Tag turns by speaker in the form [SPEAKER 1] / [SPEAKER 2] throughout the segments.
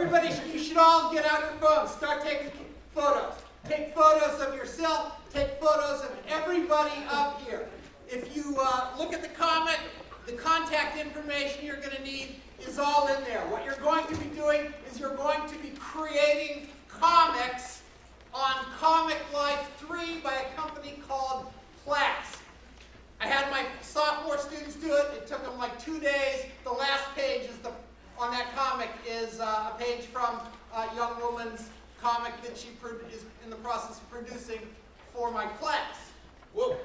[SPEAKER 1] Everybody, you should all get out your phones. Start taking photos. Take photos of yourself. Take photos of everybody up here. If you look at the comic, the contact information you're going to need is all in there. What you're going to be doing is you're going to be creating comics on Comic Life 3 by a company called Class. I had my sophomore students do it. It took them like 2 days. The last page is on that comic is a page from a young woman's comic that she is in the process of producing for my class. Whoa.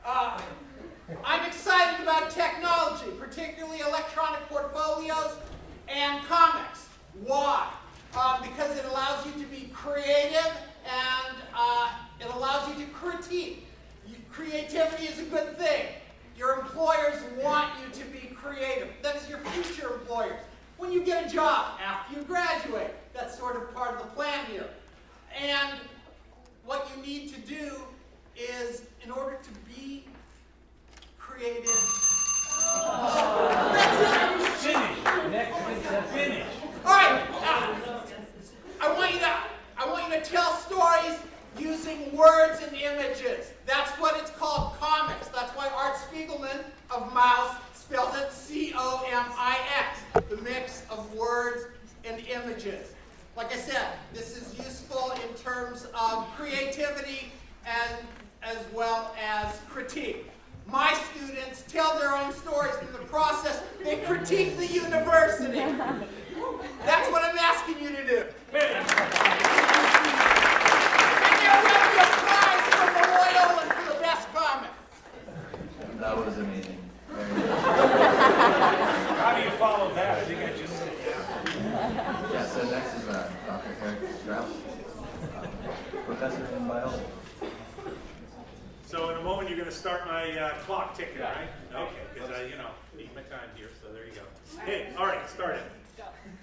[SPEAKER 1] I'm excited about technology, particularly electronic portfolios and comics. Why? Because it allows you to be creative and it allows you to critique. Creativity is a good thing. Your employers want you to be creative. That is your future employers. When you get a job after you graduate, that's sort of part of the plan here. And what you need to do is, in order to be creative. That's it.
[SPEAKER 2] Finish. Finish.
[SPEAKER 1] All right. I want you to tell stories using words and images. That's what it's called, comics. That's why Art Spiegelman of Mouse spelled it C-O-M-I-X, the mix of words and images. Like I said, this is useful in terms of creativity and as well as critique. My students tell their own stories. In the process, they critique the university. That's what I'm asking you to do. And there will be a prize from the Loyolan for the best comic.
[SPEAKER 3] That was amazing.
[SPEAKER 2] How do you follow that? I think I just said
[SPEAKER 3] Yeah, so next is Dr. Strauss, professor in biology.
[SPEAKER 2] So in a moment you're going to start my clock ticking, right? Okay, because I, need my time here, so there you go. Hey, all right, start it.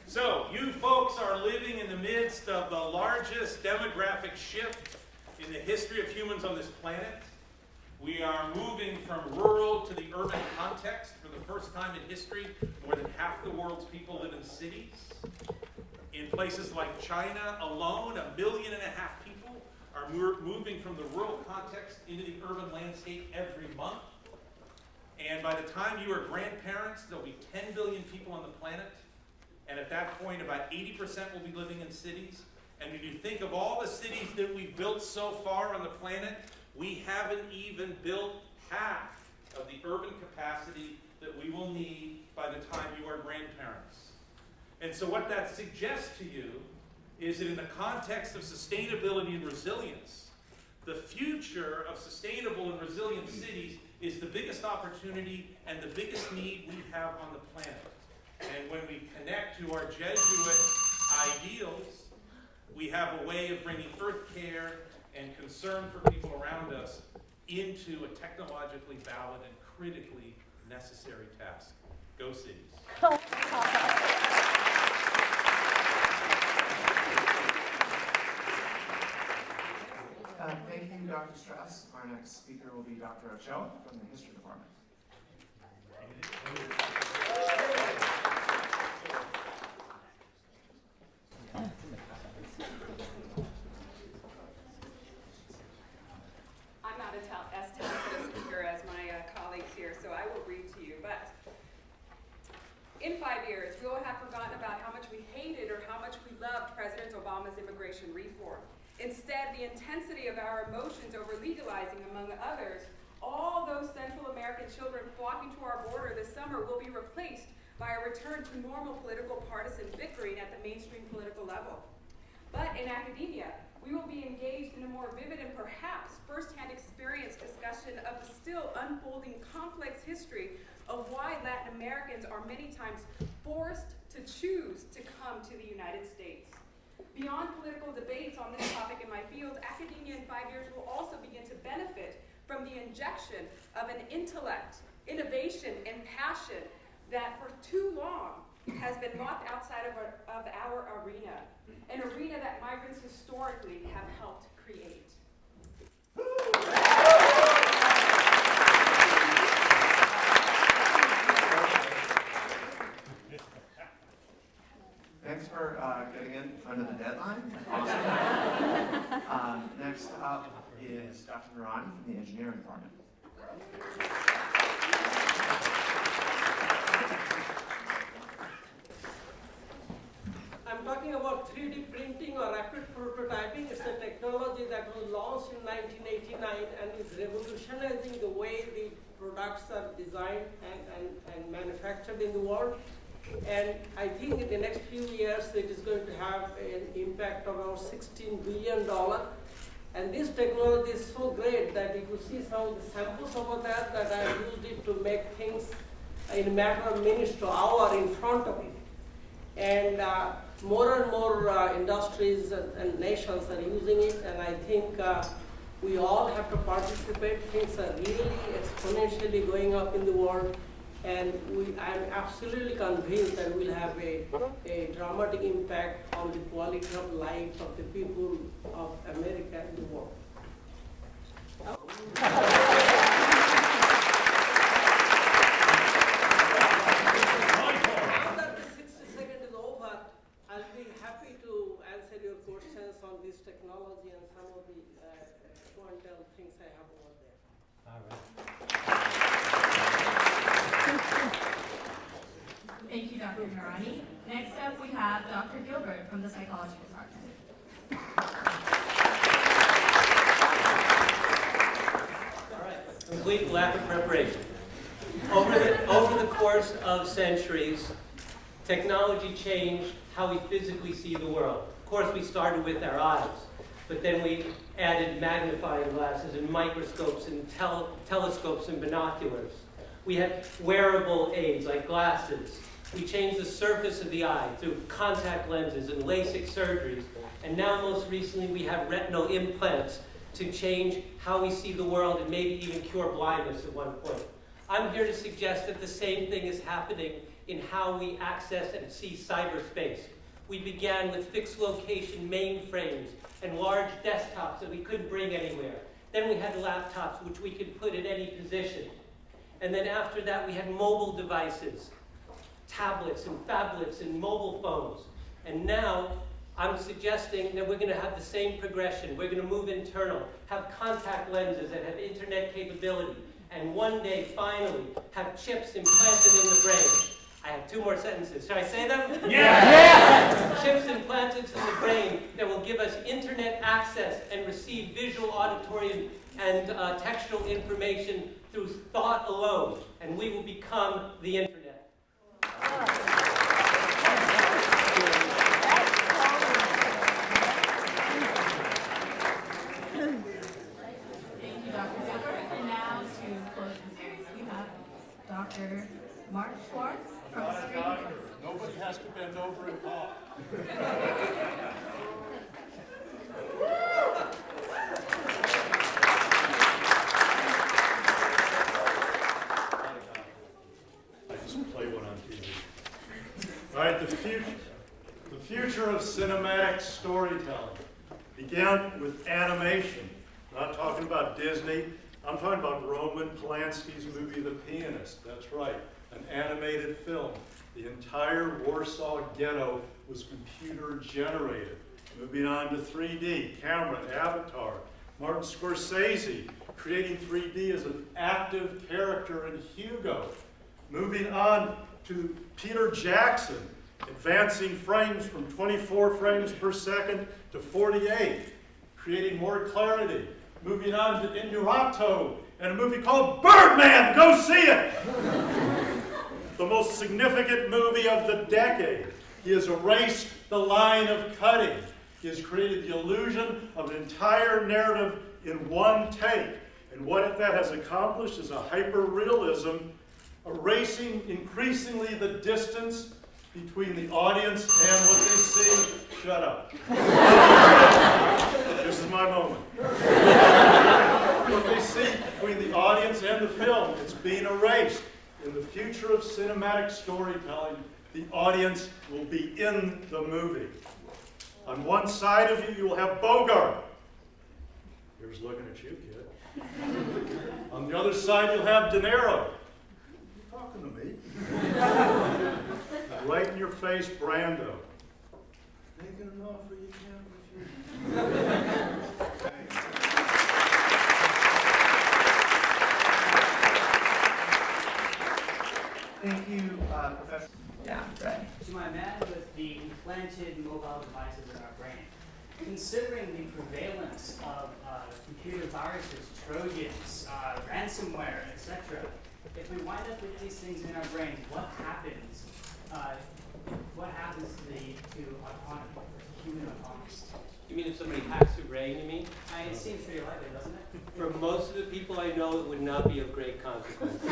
[SPEAKER 2] So you folks are living in the midst of the largest demographic shift in the history of humans on this planet. We are moving from rural to the urban context. For the first time in history, more than half the world's people live in cities. In places like China alone, 1.5 million people are moving from the rural context into the urban landscape every month. And by the time you are grandparents, there'll be 10 billion people on the planet. And at that point, about 80% will be living in cities. And when you think of all the cities that we've built so far on the planet, we haven't even built half of the urban capacity that we will need by the time you are grandparents. And so what that suggests to you is that in the context of sustainability and resilience, the future of sustainable and resilient cities is the biggest opportunity and the biggest need we have on the planet. And when we connect to our Jesuit ideals, we have a way of bringing earth care and concern for people around us into a technologically valid and critically necessary task. Go cities.
[SPEAKER 4] Thank you, Dr. Strauss. Our next speaker will be Dr. Ochoa from the History Department.
[SPEAKER 5] I'm not as talented a speaker as my colleagues here, so I will read to you. But in 5 years, we will have forgotten about how much we hated or how much we loved President Obama's immigration reform. Instead, the intensity of our emotions over legalizing, among others, all those Central American children flocking to our border this summer will be replaced by a return to normal political partisan bickering at the mainstream political level. But in academia, we will be engaged in a more vivid and perhaps first-hand experience discussion of the still unfolding complex history of why Latin Americans are many times forced to choose to come to the United States. Beyond political debates on this topic in my field, academia in 5 years will also begin to benefit from the injection of an intellect, innovation, and passion that for too long has been locked outside of our arena, an arena that migrants historically have helped create.
[SPEAKER 4] Thanks for getting in under the deadline. Awesome. Next up is Dr. Noorani from the engineering department.
[SPEAKER 6] I'm talking about 3D printing or rapid prototyping. It's a technology that was launched in 1989 and is revolutionizing the way the products are designed and manufactured in the world. And I think in the next few years it is going to have an impact of around $16 billion. And this technology is so great that you could see some of the samples over there that I used it to make things in a matter of minutes to hour in front of it. And more and more industries and nations are using it, and I think we all have to participate. Things are really exponentially going up in the world, and I'm absolutely convinced that we'll have a dramatic impact on the quality of life of the people of America and the world. Your questions on this technology and some of the show and tell things I have over there.
[SPEAKER 2] All right.
[SPEAKER 7] Thank you, Dr. Noorani. Next up, we have Dr. Gilbert from the psychology department.
[SPEAKER 8] All right. Complete lack of preparation. Over the course of centuries, technology changed how we physically see the world. Of course, we started with our eyes, but then we added magnifying glasses and microscopes and telescopes and binoculars. We had wearable aids like glasses. We changed the surface of the eye through contact lenses and LASIK surgeries. And now, most recently, we have retinal implants to change how we see the world and maybe even cure blindness at one point. I'm here to suggest that the same thing is happening in how we access and see cyberspace. We began with fixed location mainframes and large desktops that we couldn't bring anywhere. Then we had laptops which we could put at any position. And then after that we had mobile devices, tablets and phablets and mobile phones. And now I'm suggesting that we're going to have the same progression. We're going to move internal, have contact lenses that have internet capability, and one day, finally, have chips implanted in the brain. I have 2 more sentences. Should I say them? Yeah! Chips implanted in the brain that will give us internet access and receive visual, auditory, and textual information through thought alone, and we will become the internet.
[SPEAKER 7] Thank you, Dr. Gilbert. And now to close the series, we have Dr. Mark Schwartz from Screen.
[SPEAKER 2] Nobody has to bend over and cough. I just play one on TV. All right, the future of cinematic storytelling began with animation. I'm not talking about Disney. I'm talking about Roman Polanski's movie, The Pianist. That's right, an animated film. The entire Warsaw ghetto was computer generated. Moving on to 3D, Cameron, Avatar. Martin Scorsese creating 3D as an active character in Hugo. Moving on to Peter Jackson, advancing frames from 24 frames per second to 48, creating more clarity. Moving on to Inarritu and a movie called Birdman. Go see it! The most significant movie of the decade. He has erased the line of cutting. He has created the illusion of an entire narrative in one take. And what that has accomplished is a hyper-realism, erasing increasingly the distance between the audience and what they see. Shut up. This is my moment. What they see between the audience and the film, it's being erased. In the future of cinematic storytelling, the audience will be in the movie. On one side of you, you will have Bogart. Here's looking at you, kid. On the other side, you'll have De Niro. You talking to me? Right in your face, Brando.
[SPEAKER 1] making an offer you can't refuse.
[SPEAKER 4] Thank you, Professor.
[SPEAKER 3] Yeah, right.
[SPEAKER 9] To my man with the implanted mobile devices in our brain, considering the prevalence of computer viruses, trojans, ransomware, etc., if we wind up with these things in our brains, what happens? What happens to autonomy, human autonomy?
[SPEAKER 8] You mean if somebody hacks your brain, you mean?
[SPEAKER 9] It seems pretty likely, doesn't it?
[SPEAKER 8] For most of the people I know, it would not be of great consequence.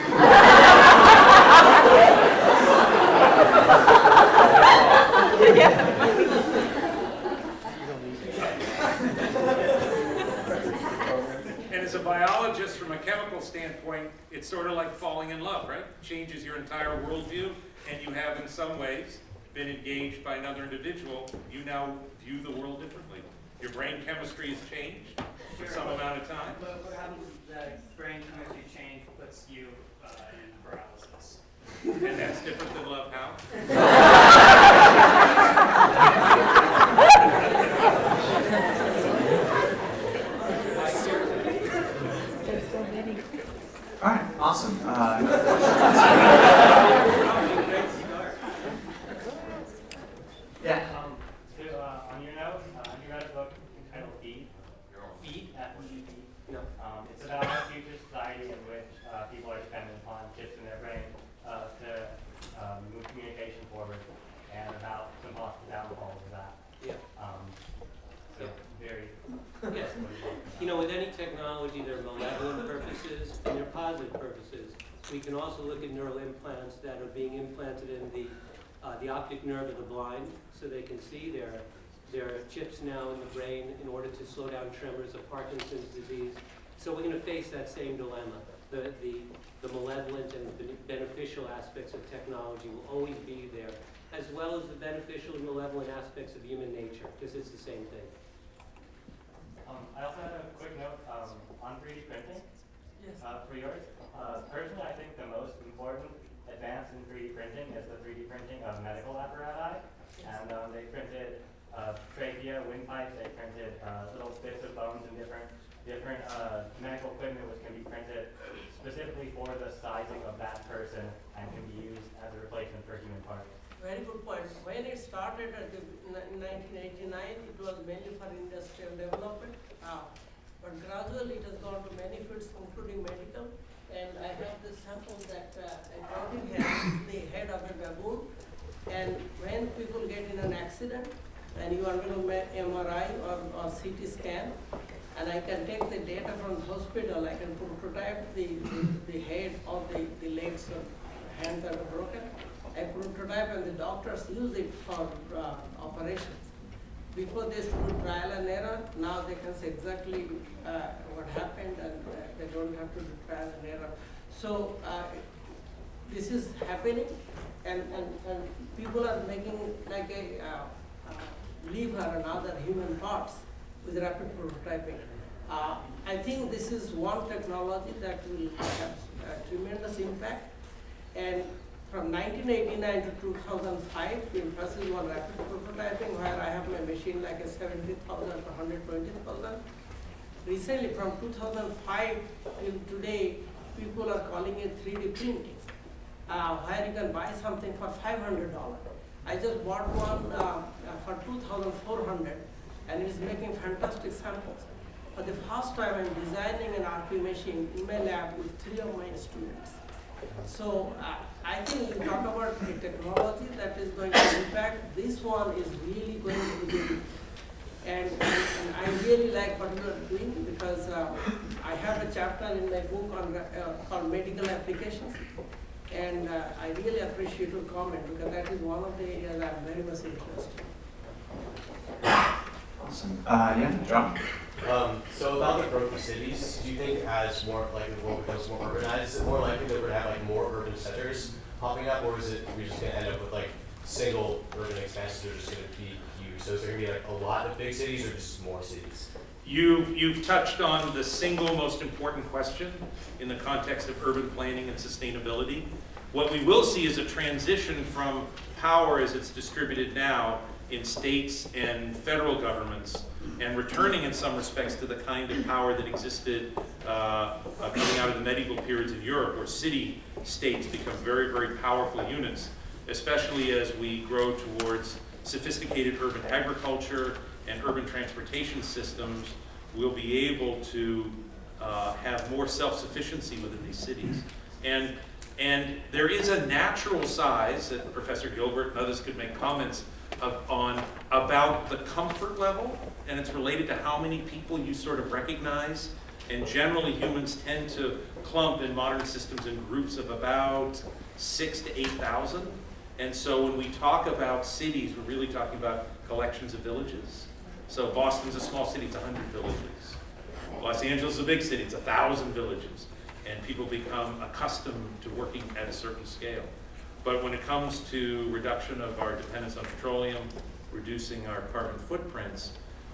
[SPEAKER 2] And as a biologist, from a chemical standpoint, it's sort of like falling in love, right? Changes your entire worldview, and you have in some ways been engaged by another individual. You now view the world differently. Your brain chemistry has changed for some amount of time.
[SPEAKER 9] But what happens is that brain chemistry change puts you in paralysis.
[SPEAKER 2] And that's different than love how?
[SPEAKER 4] All right, awesome. Yeah.
[SPEAKER 10] On your note, you read a book entitled Feed. Feed, F-E-E-D.
[SPEAKER 8] No.
[SPEAKER 10] It's about a future society in which people are dependent upon chips in their brain to move communication forward, and about some possible downfalls of that.
[SPEAKER 8] Yeah.
[SPEAKER 10] So very.
[SPEAKER 8] Yes. You know, with any technology, there are malevolent purposes and there are positive purposes. We can also look at neural implants that are being implanted in the optic nerve of the blind, so they can see. There are chips now in the brain in order to slow down tremors of Parkinson's disease. So we're going to face that same dilemma. The malevolent and the beneficial aspects of technology will always be there, as well as the beneficial and malevolent aspects of human nature, because it's the same thing.
[SPEAKER 10] I also had a quick note on 3D printing.
[SPEAKER 6] Yes.
[SPEAKER 10] For yours. Personally, I think the most important advance in 3D printing is the 3D printing of medical apparatus. And they printed trachea, windpipes, they printed little bits of bones and different medical equipment which can be printed specifically for the sizing of that person and can be used as a replacement for human parts.
[SPEAKER 6] Very good point. When it started in 1989, it was mainly for industrial development. But gradually it has gone to many fields, including medical. And I have this sample that I brought in here, the head of a baboon. And when people get in an accident and you undergo MRI or CT scan, and I can take the data from the hospital, I can prototype the head of the legs or hands that are broken. I prototype and the doctors use it for operations. Before they used to do trial and error, now they can say exactly what happened and they don't have to do trial and error. So this is happening and people are making like a liver and other human parts with rapid prototyping. I think this is one technology that will have a tremendous impact. And from 1989 to 2005, the emphasis on rapid prototyping, where I have my machine like a 70,000 to 120,000. Recently, from 2005 till today, people are calling it 3D printing, where you can buy something for $500. I just bought one for $2,400, and it's making fantastic samples. For the first time, I'm designing an RP machine in my lab with 3 of my students. So I think we talk about a technology that is going to impact. This one is really going to be big. And I really like what you are doing because I have a chapter in my book on called medical applications. And I really appreciate your comment because that is one of the areas I'm very much interested in.
[SPEAKER 4] Awesome. Yeah, John?
[SPEAKER 11] So about the growth of cities, do you think as more likely the world becomes more urbanized, is it more likely that we're going to have like more urban centers popping up, or is it we're just going to end up with like single urban expansions that are just going to be huge? So is there going to be like a lot of big cities or just more cities?
[SPEAKER 2] You've touched on the single most important question in the context of urban planning and sustainability. What we will see is a transition from power as it's distributed now in states and federal governments, and returning in some respects to the kind of power that existed coming out of the medieval periods in Europe, where city-states become very, very powerful units, especially as we grow towards sophisticated urban agriculture and urban transportation systems. We'll be able to have more self-sufficiency within these cities. And there is a natural size that Professor Gilbert and others could make comments on about the comfort level, and it's related to how many people you sort of recognize. And generally humans tend to clump in modern systems in groups of about 6,000 to 8,000. And so when we talk about cities, we're really talking about collections of villages. So Boston's a small city, it's 100 villages. Los Angeles is a big city, it's 1,000 villages. And people become accustomed to working at a certain scale. But when it comes to reduction of our dependence on petroleum, reducing our carbon footprints,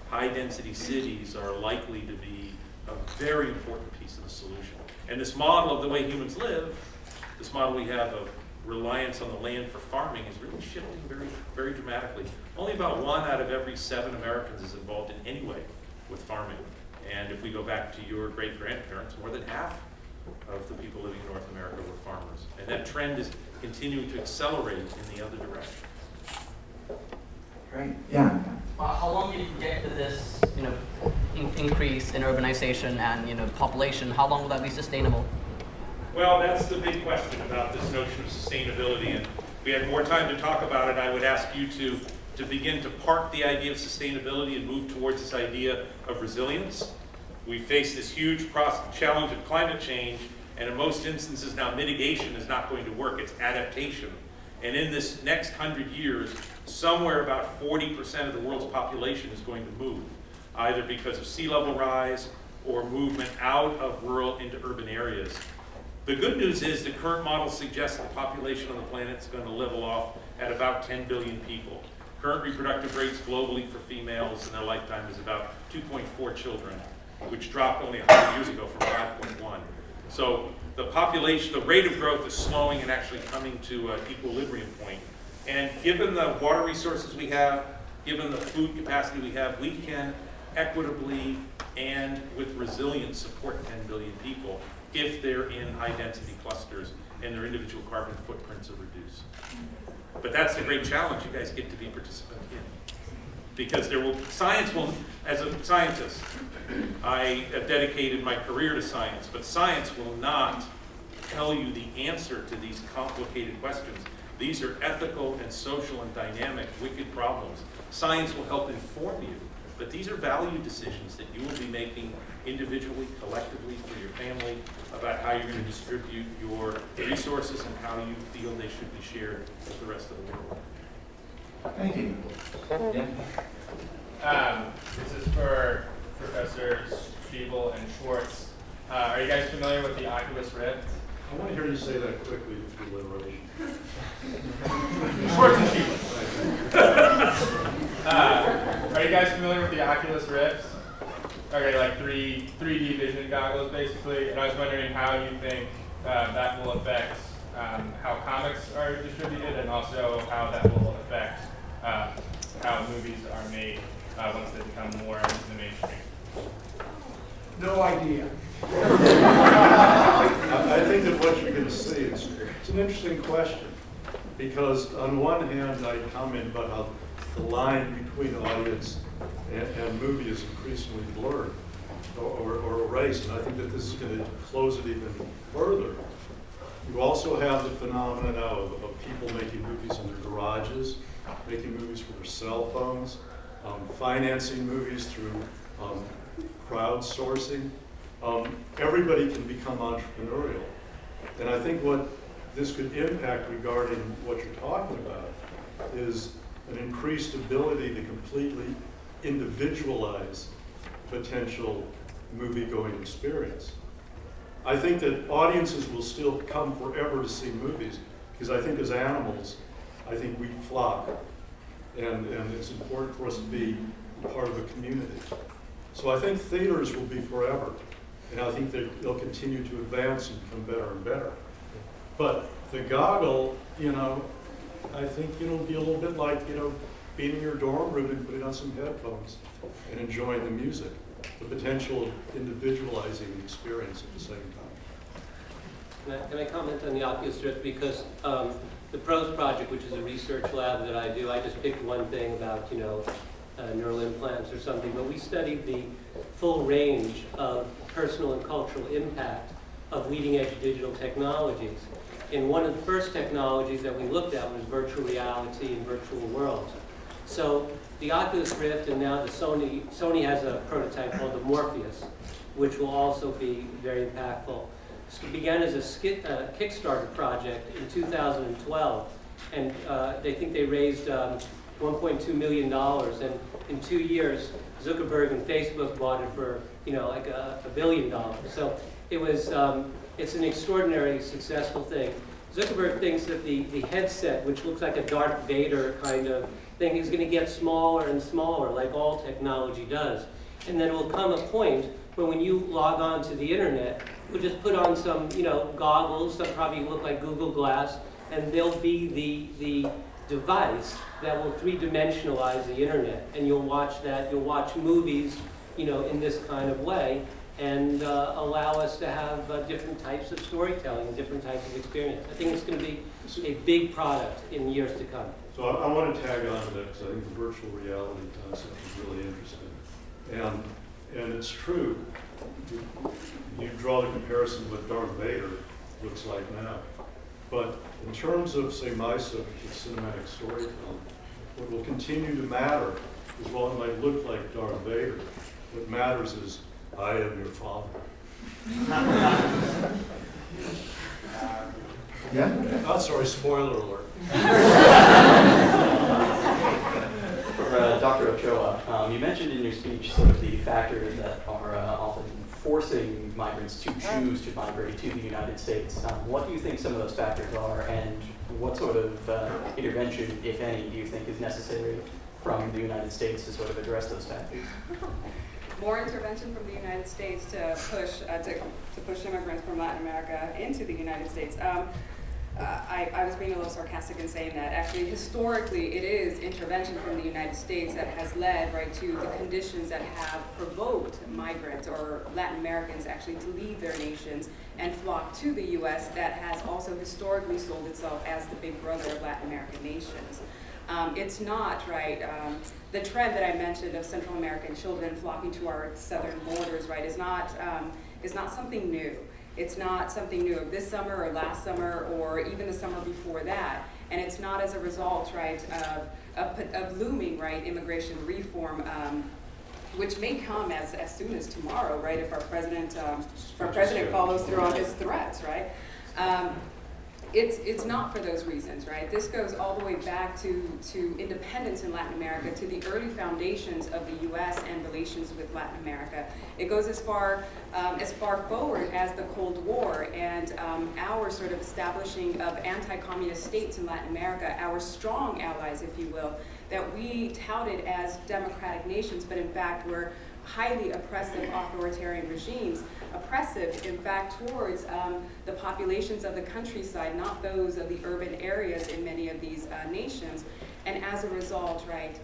[SPEAKER 2] high-density cities are likely to be a very important piece of the solution. And this model of the way humans live, this model we have of reliance on the land for farming is really shifting very, very dramatically. Only about 1 out of every 7 Americans is involved in any way with farming. And if we go back to your great-grandparents, more than half of the people living in North America were farmers. And that trend is continuing to accelerate in the other direction.
[SPEAKER 12] Great, yeah.
[SPEAKER 13] How long did you get to this, increase in urbanization and, population? How long will that be sustainable?
[SPEAKER 2] Well, that's the big question about this notion of sustainability. And if we had more time to talk about it, I would ask you to begin to park the idea of sustainability and move towards this idea of resilience. We face this huge challenge of climate change, and in most instances now mitigation is not going to work, it's adaptation. And in this next 100 years, somewhere about 40% of the world's population is going to move, either because of sea level rise or movement out of rural into urban areas. The good news is the current model suggests the population on the planet is going to level off at about 10 billion people. Current reproductive rates globally for females in their lifetime is about 2.4 children, which dropped only 100 years ago from 5.1. So the population, the rate of growth is slowing and actually coming to an equilibrium point. And given the water resources we have, given the food capacity we have, we can equitably and with resilience support 10 billion people if they're in high density clusters and their individual carbon footprints are reduced. But that's the great challenge you guys get to be participant in. Because science will, as a scientist, I have dedicated my career to science, but science will not tell you the answer to these complicated questions. These are ethical and social and dynamic, wicked problems. Science will help inform you, but these are value decisions that you will be making individually, collectively, for your family, about how you're going to distribute your resources and how you feel they should be shared with the rest of the world.
[SPEAKER 12] Thank you. Yeah.
[SPEAKER 14] This is for Professors Scheibel and Schwartz. Are you guys familiar with the Oculus Rift?
[SPEAKER 15] I want to hear you say that quickly with deliberation.
[SPEAKER 14] Schwartz and Scheibel. Are you guys familiar with the Oculus Rift? Okay, like 3D vision goggles, basically. And I was wondering how you think that will affect how comics are distributed, and also how that will affect how movies are made once they become more into the mainstream.
[SPEAKER 15] No idea. I think that what you're going to see, it's an interesting question, because on one hand, I comment about how the line between audience and movie is increasingly blurred or erased, and I think that this is going to close it even further. You also have the phenomenon now of people making movies in their garages, making movies for their cell phones, financing movies through crowdsourcing. Everybody can become entrepreneurial. And I think what this could impact regarding what you're talking about is an increased ability to completely individualize potential movie-going experience. I think that audiences will still come forever to see movies, because I think as animals, I think we flock, and it's important for us to be part of a community. So I think theaters will be forever, and I think they'll continue to advance and become better and better. But the goggle, I think, be a little bit like, being in your dorm room and putting on some headphones and enjoying the music. The potential of individualizing the experience at the same time.
[SPEAKER 8] Can I comment on the Oculus Rift? Because the PROS project, which is a research lab that I do, I just picked one thing about, neural implants or something, but we studied the full range of personal and cultural impact of leading-edge digital technologies. And one of the first technologies that we looked at was virtual reality and virtual worlds. So the Oculus Rift, and now the Sony has a prototype called the Morpheus, which will also be very impactful. It began as a Kickstarter project in 2012, and they think they raised $1.2 million, and in 2 years, Zuckerberg and Facebook bought it for, like $1 billion. So it was, it's an extraordinary successful thing. Zuckerberg thinks that the headset, which looks like a Darth Vader kind of thing, is going to get smaller and smaller, like all technology does. And then it will come a point when you log on to the internet, you'll just put on some, goggles that probably look like Google Glass, and they'll be the device that will three-dimensionalize the internet. And you'll watch that, you'll watch movies, in this kind of way, and allow us to have different types of storytelling, different types of experience. I think it's going to be a big product in years to come.
[SPEAKER 15] So I want to tag on to that because I think the virtual reality concept is really interesting. And it's true. You draw the comparison with Darth Vader looks like now. But in terms of, say, my subject, cinematic storytelling, what will continue to matter is while it might look like Darth Vader, what matters is I am your father.
[SPEAKER 12] Yeah?
[SPEAKER 15] Oh, sorry, spoiler alert.
[SPEAKER 16] For Dr. Ochoa, you mentioned in your speech some of the factors that are often forcing migrants to choose to migrate to the United States. What do you think some of those factors are, and what sort of intervention, if any, do you think is necessary from the United States to sort of address those factors?
[SPEAKER 5] More intervention from the United States to push immigrants from Latin America into the United States. I was being a little sarcastic in saying that. Actually, historically, it is intervention from the United States that has led, right, to the conditions that have provoked migrants or Latin Americans actually to leave their nations and flock to the U.S. that has also historically sold itself as the big brother of Latin American nations. It's not, right, the trend that I mentioned of Central American children flocking to our southern borders, right, is not something new. It's not something new of this summer or last summer or even the summer before that. And it's not as a result, right, of looming, right, immigration reform, which may come as soon as tomorrow, right, if our president follows through on his threats, right? It's not for those reasons, right? This goes all the way back to independence in Latin America, to the early foundations of the U.S. and relations with Latin America. It goes as far forward as the Cold War and our sort of establishing of anti-communist states in Latin America, our strong allies, if you will, that we touted as democratic nations, but in fact were highly oppressive authoritarian regimes, oppressive in fact towards the populations of the countryside, not those of the urban areas in many of these nations. And as a result, right,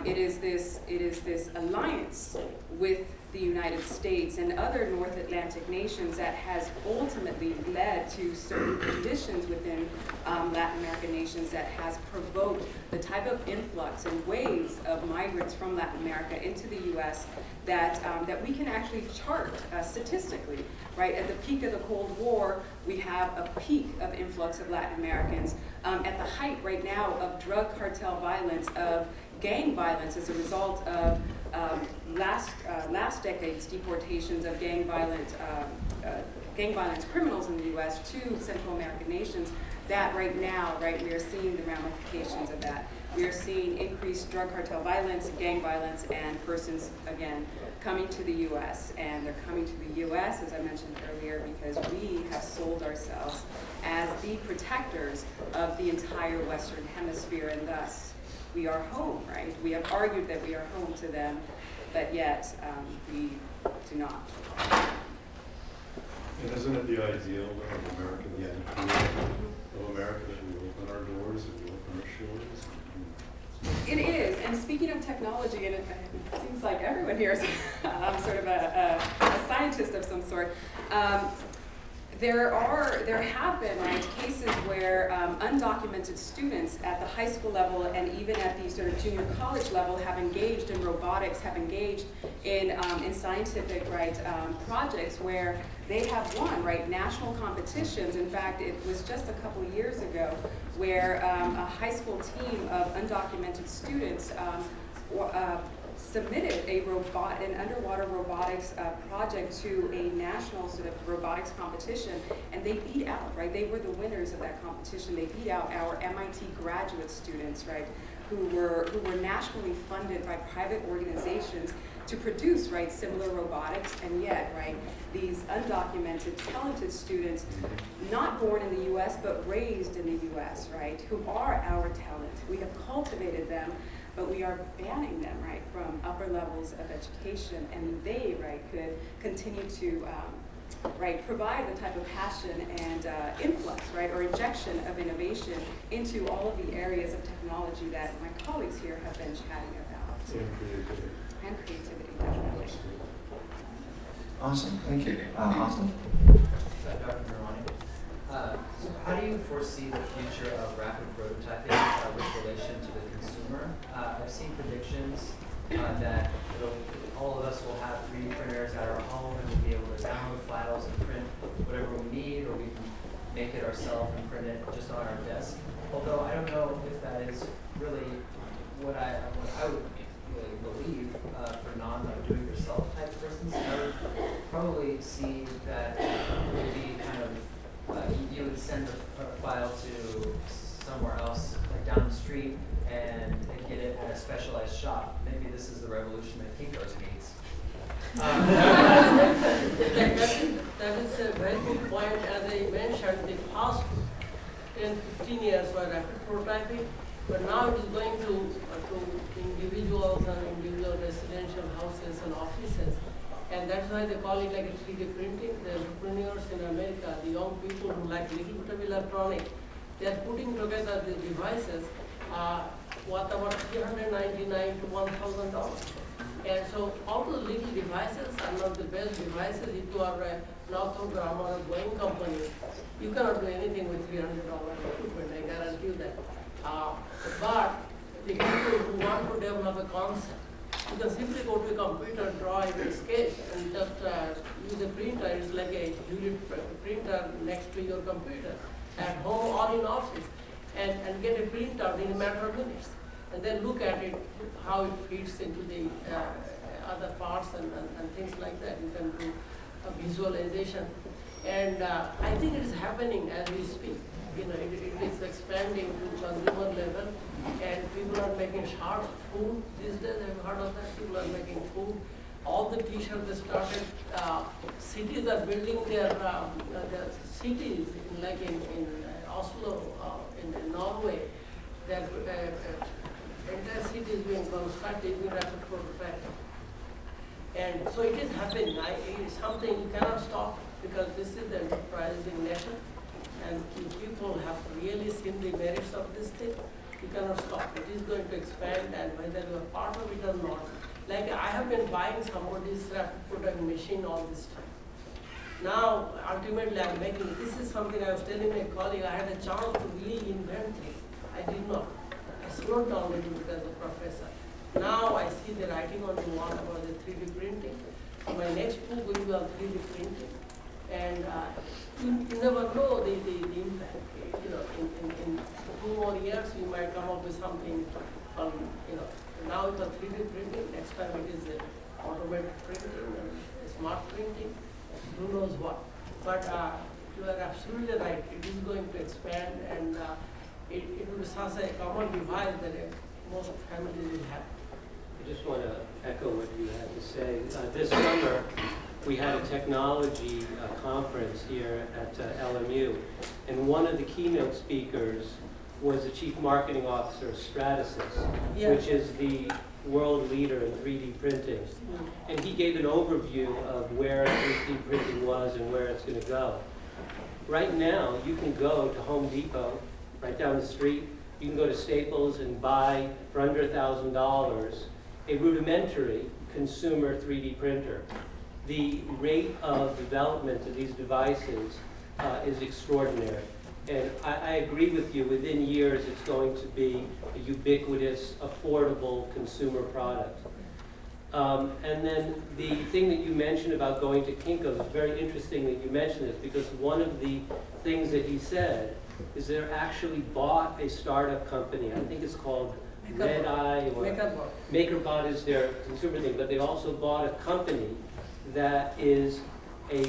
[SPEAKER 5] it is this alliance with the United States and other North Atlantic nations that has ultimately led to certain conditions within Latin American nations that has provoked the type of influx and waves of migrants from Latin America into the U.S. that we can actually chart statistically, right? At the peak of the Cold War, we have a peak of influx of Latin Americans. At the height right now of drug cartel violence, of gang violence as a result of last decade's deportations of gang violence criminals in the U.S. to Central American nations, that right now, right, we are seeing the ramifications of that. We are seeing increased drug cartel violence, gang violence, and persons, again, coming to the U.S. And they're coming to the U.S., as I mentioned earlier, because we have sold ourselves as the protectors of the entire Western Hemisphere, and thus we are home, right? We have argued that we are home to them, but yet we do not.
[SPEAKER 15] And isn't it the ideal of America that we open our doors and we open our shores?
[SPEAKER 5] It is, and speaking of technology, and it seems like everyone here is sort of a scientist of some sort. There have been, right, cases where undocumented students at the high school level and even at the sort of junior college level have engaged in robotics, have engaged in scientific, right, projects where they have won, right, national competitions. In fact, it was just a couple of years ago where a high school team of undocumented students submitted an underwater robotics project to a national sort of robotics competition, and they beat out, right? They were the winners of that competition. They beat out our MIT graduate students, right, who were nationally funded by private organizations to produce, right, similar robotics, and yet, right, these undocumented, talented students, not born in the U.S., but raised in the U.S., right, who are our talent. We have cultivated them, but we are banning them, right, from upper levels of education, and they, right, could continue to, right, provide the type of passion and influx, right, or injection of innovation into all of the areas of technology that my colleagues here have been chatting about.
[SPEAKER 15] And creativity.
[SPEAKER 5] And creativity, definitely.
[SPEAKER 3] Awesome, thank you. Austin?
[SPEAKER 17] Dr. Noorani. So how do you foresee the future of rapid prototyping with relation to the consumer? I've seen predictions that all of us will have 3D printers at our home and we'll be able to download files and print whatever we need, or we can make it ourselves and print it just on our desk. Although I don't know if that is really what I would really believe for non-do-it-yourself type persons. I would probably see that it would be kind of you would send a file to somewhere else, like down the street, and get it at a specialized shop. Maybe this is the revolution that Kinko's needs.
[SPEAKER 6] That is a very good point. As I mentioned, the past 10, 15 years were rapid prototyping, but now it is going to individuals and individual residential houses and offices. And that's why they call it like a 3D printing. The entrepreneurs in America, the young people who like little bit of electronics, they are putting together the devices worth about $399 to $1,000. And so all those little devices are not the best devices. If you are a Northrop Grumman or Boeing company, you cannot do anything with $300 equipment, I guarantee you that. But the people who want to develop a concept, you can simply go to a computer, draw a sketch, and just use a printer. It's like a unit printer next to your computer, at home or in office, and get a printout in a matter of minutes. And then look at it, how it fits into the other parts and things like that. You can do a visualization. And I think it is happening as we speak. You know, it is expanding to consumer level, and people are making short food these days. I've heard of that. People are making food. All the t-shirts they started. Cities are building their cities, like in Oslo, in Norway. Their entire city is being constructed in rapid prototyping. And so it is happening. It is something you cannot stop, because this is the enterprising nation. And people have really seen the merits of this thing. You cannot stop. It is going to expand, and whether you are part of it or not. Like I have been buying somebody's rapid prototyping machine all this time. Now, ultimately, I'm making, this is something I was telling my colleague, I had a chance to really invent things. I did not. I slowed down a little bit as a professor. Now I see the writing on the wall about the 3D printing. So my next book will be on 3D printing. And you never know the impact. You know, in 2 more years, you might come up with something, you know, now it's a 3D printing, next time it is automated printing and smart printing, who knows what. But you are absolutely right, it is going to expand, and it will be such a common device that most families will have.
[SPEAKER 8] I just want to echo what you had to say. This summer, we had a technology conference here at LMU, and one of the keynote speakers was the Chief Marketing Officer of Stratasys, which is the world leader in 3D printing. And he gave an overview of where 3D printing was and where it's going to go. Right now, you can go to Home Depot, right down the street, you can go to Staples and buy for under $1,000 a rudimentary consumer 3D printer. The rate of development of these devices is extraordinary. And I agree with you, within years it's going to be a ubiquitous, affordable consumer product. And then the thing that you mentioned about going to Kinko's, it's very interesting that you mentioned this, because one of the things that he said is they're actually bought a startup company. I think it's called Red Eye, or MakerBot is their consumer thing, but they also bought a company that is a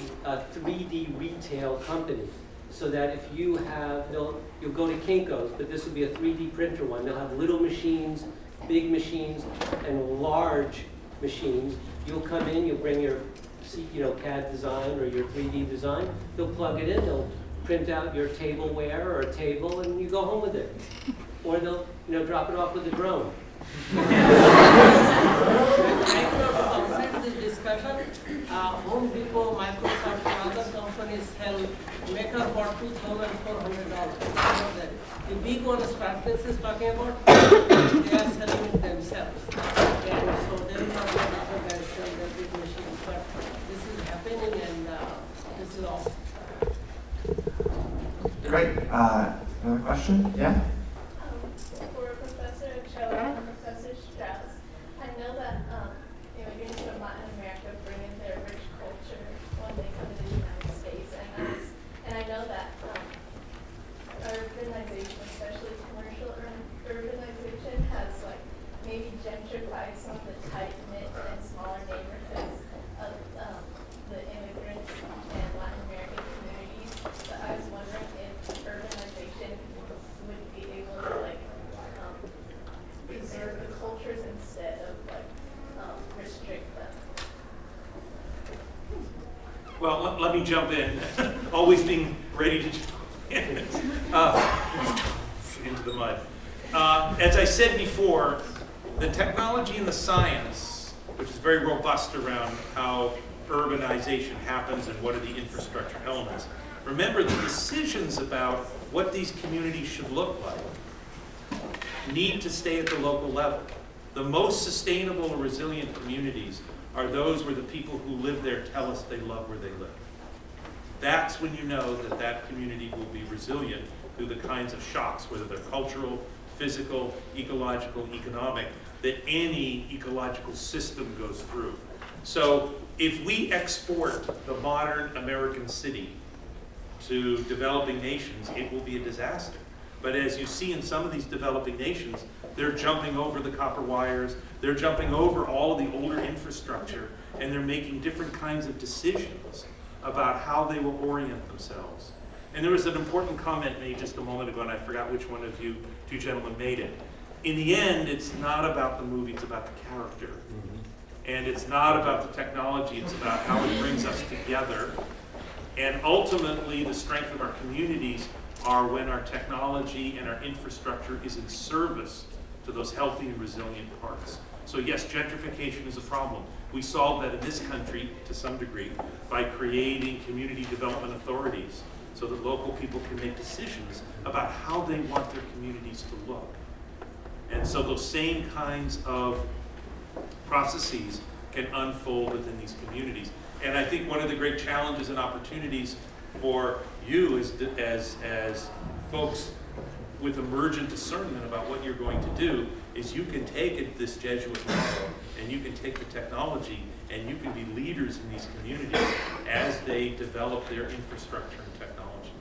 [SPEAKER 8] 3D retail company. So that if you have, you'll go to Kinko's, but this will be a 3D printer one. They'll have little machines, big machines, and large machines. You'll come in, you'll bring your CAD design or your 3D design. They'll plug it in, they'll print out your tableware or a table, and you go home with it. Or they'll drop it off with a drone.
[SPEAKER 6] This discussion, Home Depot, Microsoft, and other companies sell MakerBot $2,400. The big one Strauss is talking about, they are selling it themselves. And so there is not other guys sell their big machines, but this is happening, and this is awesome.
[SPEAKER 12] Great. Another question? Yeah?
[SPEAKER 18] For Professor Ochoa and Professor Strauss, I know that immigrants from Latin America bring in their rich culture when they come to the United States, and I know that urbanization, especially commercial urbanization, has maybe gentrified some of the tight-knit and smaller neighborhoods of the immigrants and Latin American communities. But I was wondering if urbanization would be able to preserve the cultures instead of restrict them.
[SPEAKER 2] Well, let me jump in. Always being ready to jump in. Into the mud. As I said before, the technology and the science, which is very robust around how urbanization happens and what are the infrastructure elements. Remember, the decisions about what these communities should look like need to stay at the local level. The most sustainable and resilient communities are those where the people who live there tell us they love where they live. That's when you know that that community will be resilient through the kinds of shocks, whether they're cultural, physical, ecological, economic, that any ecological system goes through. So if we export the modern American city to developing nations, it will be a disaster. But as you see in some of these developing nations, they're jumping over the copper wires, they're jumping over all of the older infrastructure, and they're making different kinds of decisions about how they will orient themselves. And there was an important comment made just a moment ago, and I forgot which one of you two gentlemen made it. In the end, it's not about the movie, it's about the character. And it's not about the technology, it's about how it brings us together. And ultimately, the strength of our communities are when our technology and our infrastructure is in service to those healthy and resilient parts. So yes, gentrification is a problem. We solve that in this country to some degree by creating community development authorities so that local people can make decisions about how they want their communities to look. And so those same kinds of processes can unfold within these communities. And I think one of the great challenges and opportunities for you as folks with emergent discernment about what you're going to do is you can take this Jesuit model and you can take the technology and you can be leaders in these communities as they develop their infrastructure and technology.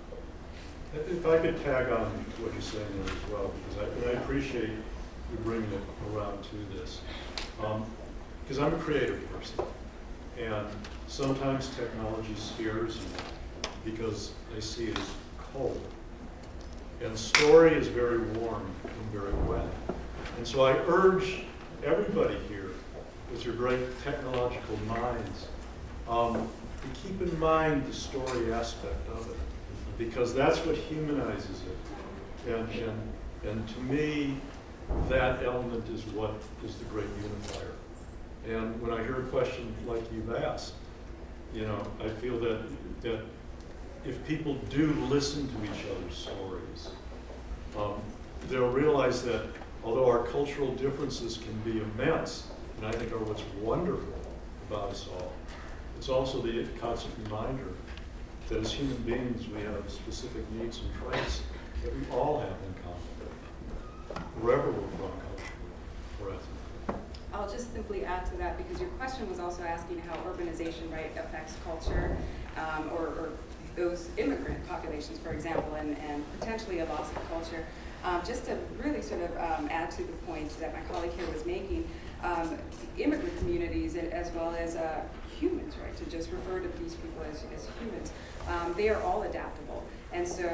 [SPEAKER 15] If I could tag on to what you're saying there as well, because I appreciate you bringing it around to this. Because I'm a creative person, and sometimes technology scares me because I see it as cold. And story is very warm and very wet. And so I urge everybody here, with your great technological minds, to keep in mind the story aspect of it, because that's what humanizes it. And to me, that element is what is the great unifier. And when I hear a question like you've asked, I feel that if people do listen to each other's stories, they'll realize that although our cultural differences can be immense, and I think are what's wonderful about us all, it's also the constant reminder that as human beings we have specific needs and traits that we all have in common, wherever we're from culturally or ethnically.
[SPEAKER 5] I'll just simply add to that because your question was also asking how urbanization, right, affects culture or those immigrant populations, for example, and potentially a loss of culture. Just to really sort of add to the point that my colleague here was making, immigrant communities as well as humans, right, to just refer to these people as humans, they are all adaptable. And so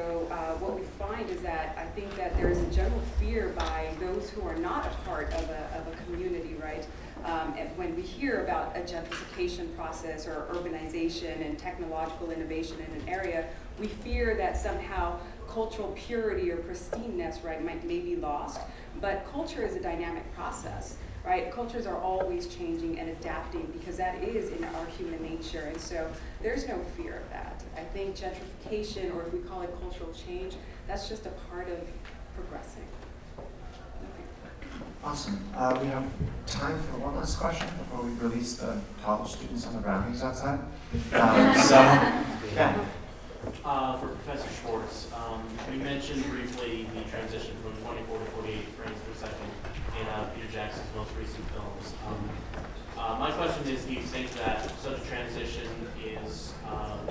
[SPEAKER 5] what we find is that I think that there is a general fear by those who are not a part of a community, right? And when we hear about a gentrification process or urbanization and technological innovation in an area, we fear that somehow cultural purity or pristineness, right, may be lost. But culture is a dynamic process, right? Cultures are always changing and adapting because that is in our human nature. And so there's no fear of that. I think gentrification, or if we call it cultural change, that's just a part of progressing.
[SPEAKER 12] Awesome. We have time for one last question before we release the college students on the brownies outside. Yeah.
[SPEAKER 19] For Professor Schwartz, you mentioned briefly the transition from 24 to 48 frames per second in Peter Jackson's most recent films. My question is, do you think that such a transition is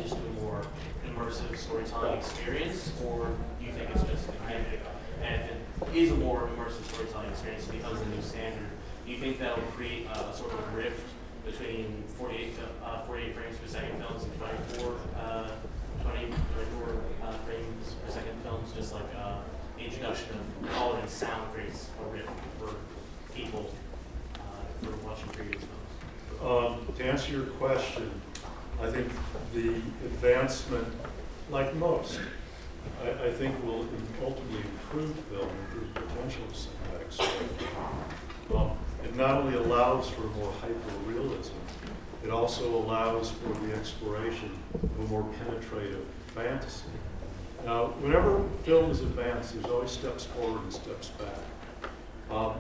[SPEAKER 19] just a more immersive storytelling experience, or do you think it's just a gimmick? And if it is a more immersive storytelling experience, it becomes the new standard, do you think that will create a sort of rift between 48 frames per second films and 24 frames per second films, just like the introduction of color and sound creates a rift for people for watching previous films?
[SPEAKER 15] To answer your question, I think the advancement, like most, I think will ultimately improve film, improve potential of cinematic story. It not only allows for more hyper-realism, it also allows for the exploration of a more penetrative fantasy. Now, whenever film is advanced, there's always steps forward and steps back.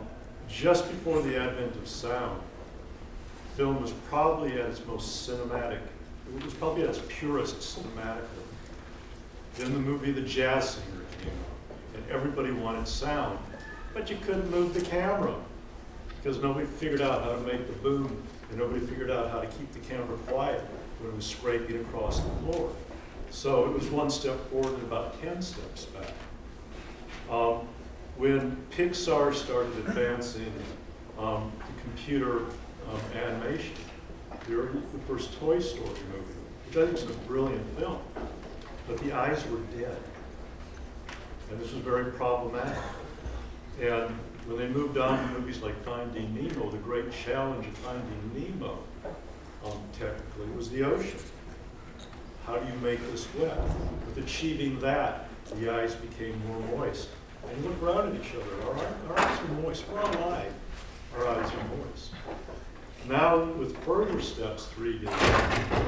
[SPEAKER 15] Just before the advent of sound, film was probably at its most cinematic, it was probably at its purest cinematically. Then the movie The Jazz Singer came out, and everybody wanted sound, but you couldn't move the camera because nobody figured out how to make the boom, and nobody figured out how to keep the camera quiet when it was scraping across the floor. So it was one step forward and about 10 steps back. When Pixar started advancing the computer animation, they were the first Toy Story movie, which I think is a brilliant film, but the eyes were dead. And this was very problematic. And when they moved on to movies like Finding Nemo, the great challenge of Finding Nemo, technically, was the ocean. How do you make this wet? With achieving that, the eyes became more moist. And you look around at each other, our eyes are moist. We're alive, our eyes are moist. Now, with further steps, 3D,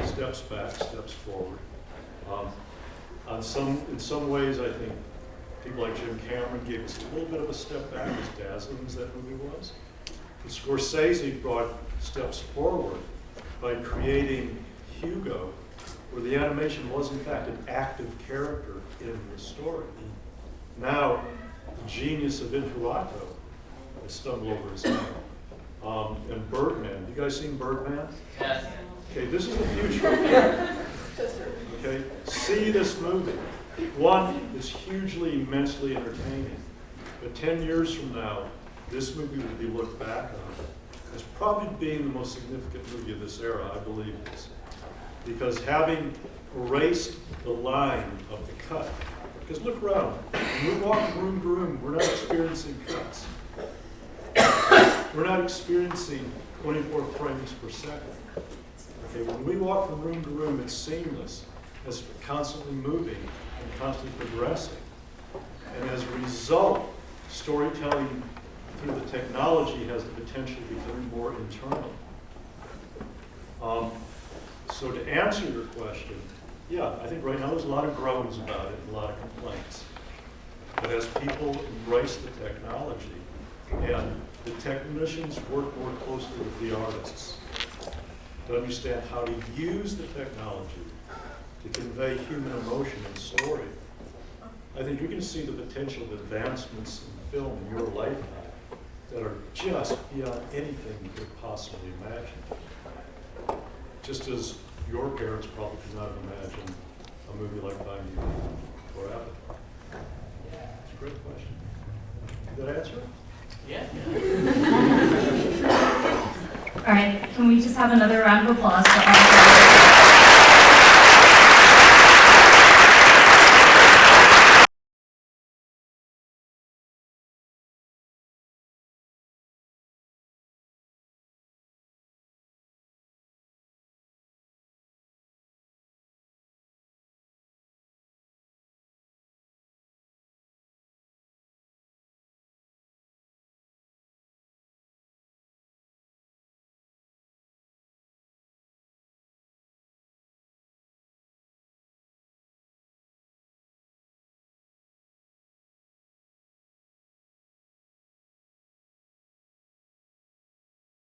[SPEAKER 15] steps back, steps forward. In some ways, I think people like Jim Cameron gave us a little bit of a step back, as dazzling as that movie was. And Scorsese brought steps forward by creating Hugo, where the animation was in fact an active character in the story. Now, the genius of Intuato has stumbled over his head. And Birdman, you guys seen Birdman?
[SPEAKER 13] Yes.
[SPEAKER 15] Okay, this is the future of film. Okay, see this movie. One, is hugely, immensely entertaining. But 10 years from now, this movie will be looked back on as probably being the most significant movie of this era, I believe it is. Because having erased the line of the cut, because look around, when we walk from room to room, we're not experiencing cuts. We're not experiencing 24 frames per second. Okay, when we walk from room to room, it's seamless, it's constantly moving and constantly progressing. And as a result, storytelling through the technology has the potential to become more internal. So to answer your question, yeah, I think right now there's a lot of groans about it, and a lot of complaints. But as people embrace the technology, and the technicians work more closely with the artists to understand how to use the technology to convey human emotion and story, I think you're going to see the potential of advancements in film in your lifetime that are just beyond anything you could possibly imagine. Just as your parents probably could not have imagined a movie like Finding Nemo or Avatar. It's a great question. Did that answer it?
[SPEAKER 19] Yeah.
[SPEAKER 7] All right, can we just have another round of applause for all of